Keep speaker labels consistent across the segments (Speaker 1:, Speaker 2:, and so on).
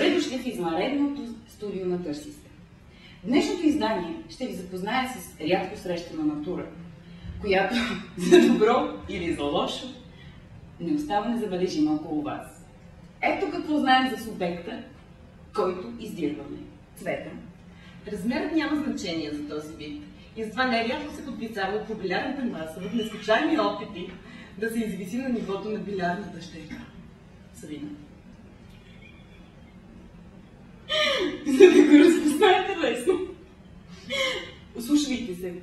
Speaker 1: Добре дошли в извънредното студио на Търси се. Днешното издание ще ви запознае с рядко срещана натура, която за добро или за лошо не остава незабележима около вас. Ето какво знаем за субекта, който издирваме. Цвета.
Speaker 2: Размерът няма значение за този вид и затова нерядко се подписава от популярната маса в неслучайни опити да се извиси на нивото на билярната щека. Савина.
Speaker 1: За да го разпознаете лесно. Ослушвайте се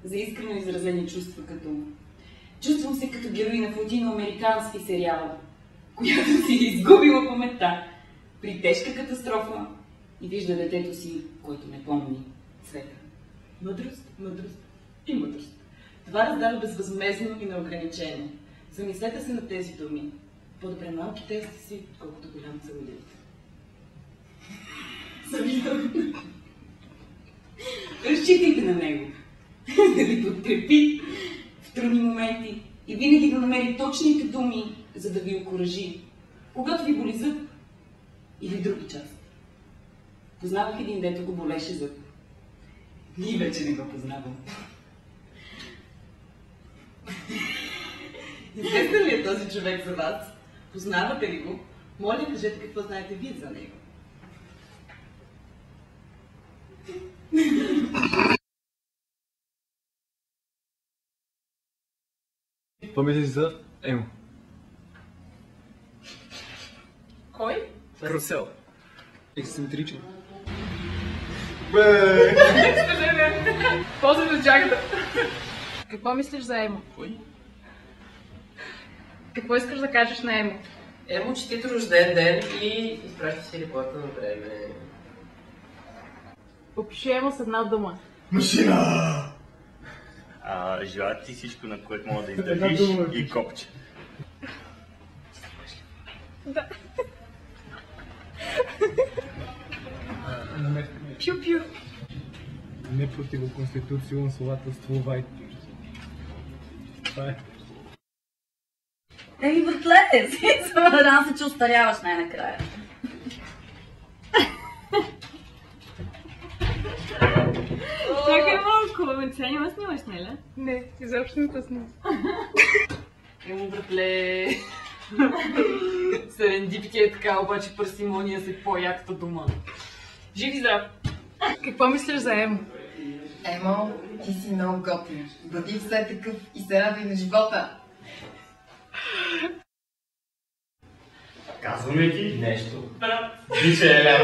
Speaker 1: за искрено изразени чувства като: чувствам се като героина в латиноамерикански сериал, която си е изгубила паметта при тежка катастрофа и вижда детето си, който не помни цвета.
Speaker 2: Мъдрост, мъдрост и мъдрост. Това раздава безвъзмездно и неограничено. Замислете се на тези думи. По-добре малки тести си, отколкото голям целулит.
Speaker 1: Разчитайте на него да ви подкрепи в трудни моменти и винаги да намери точните думи, за да ви окуражи, когато ви боли зъб или други части. Познавах един, дето го болеше зъб. Ние вече не го познавам.
Speaker 2: Известен ли е този човек за вас? Познавате ли го? Моля, кажете какво знаете вие за него.
Speaker 3: Какво мислиш за Емо?
Speaker 2: Кой?
Speaker 3: Карусел. Ексцентричен.
Speaker 4: Ползвай за джагата. Какво мислиш за Емо?
Speaker 3: Кой?
Speaker 4: Какво искаш да кажеш на Емо?
Speaker 5: Емо честит рожден ден и изпраща си репорта на време.
Speaker 4: Опиши Емо с една дума.
Speaker 3: Машина!
Speaker 6: Желая ти всичко, на което мога да издържиш, и копче.
Speaker 4: Да. Пю-пю.
Speaker 3: Не противоконституционно слователство, Това е.
Speaker 1: Еми, братле, надявам се, че остаряваш най-накрая.
Speaker 4: Чакай малко, ме сега няма снимаш, нали? Не, изобщо не снимаш.
Speaker 2: Емо, братле. Серендипити е така, обаче парсимония се по-яката дума.
Speaker 4: Жив и здрав. Какво мислиш за Емо?
Speaker 7: Емо, ти си много готин. Бъди все такъв и се радвай на живота.
Speaker 6: Казваме ти нещо. Виче,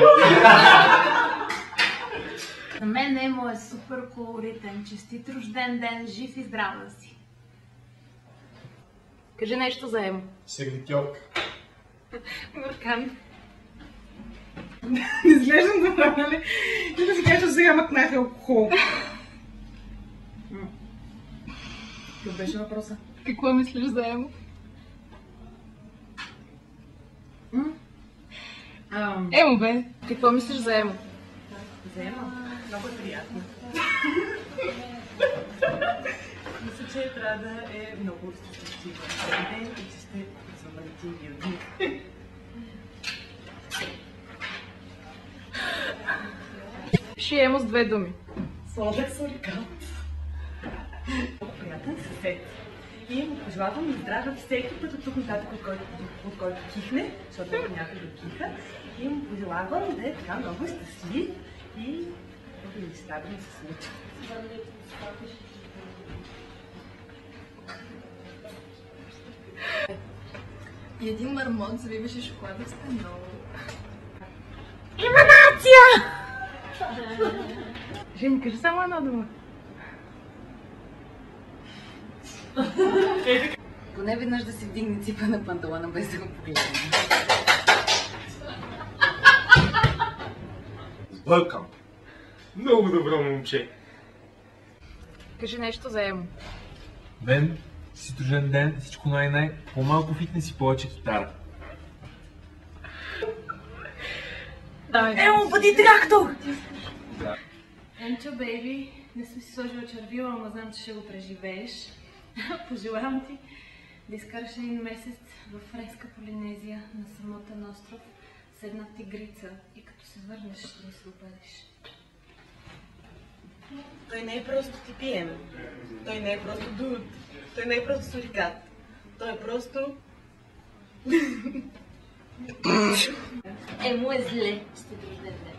Speaker 8: За мен Емо е супер колоритен, честит рожден ден, жив и здрав да си.
Speaker 4: Кажи нещо за Емо.
Speaker 3: Сервитьорка.
Speaker 4: Буркан.
Speaker 2: Не изглеждам добре, нали? И да си кажа, че сега мъкнах алкохол. Какъв беше въпроса?
Speaker 4: Какво мислиш за Емо? Емо, бе. Какво мислиш за Емо?
Speaker 2: За Емо? Много е приятно. Мисля, че трябва да е много щастлива ден и че сте за Валентин Георги.
Speaker 4: Пиши Емо с две думи.
Speaker 2: Сладък сурикат. Приятен съсед. И му пожелавам здраве всеки път от тук нататък, от който кихне, защото ако някой да киха. И му пожелавам да е така много щастлив и много нещабен се случва.
Speaker 7: И един мармот завиваше шоколадовста много.
Speaker 4: Жени, кажи само една дума.
Speaker 1: Поне веднъж да си вдигне ципа на панталона, без да го погледне.
Speaker 3: Welcome. Много добро момче.
Speaker 4: Кажи нещо за Емо.
Speaker 3: Ден, си рожден ден, всичко най-най, по-малко фитнес и повече китара.
Speaker 1: Емо, бъди трактор!
Speaker 8: Енчо, бейби, не съм си сложила червила, но знам, че ще го преживееш. Пожелавам ти да изкараш един месец в френска Полинезия на самотен остров с една тигрица и като се върнеш ще ми се опариш.
Speaker 2: Той не е просто типием. Той не е просто дуд. Той не е просто сурикат. Той е просто...
Speaker 8: Му е зле. Ще дойде зле.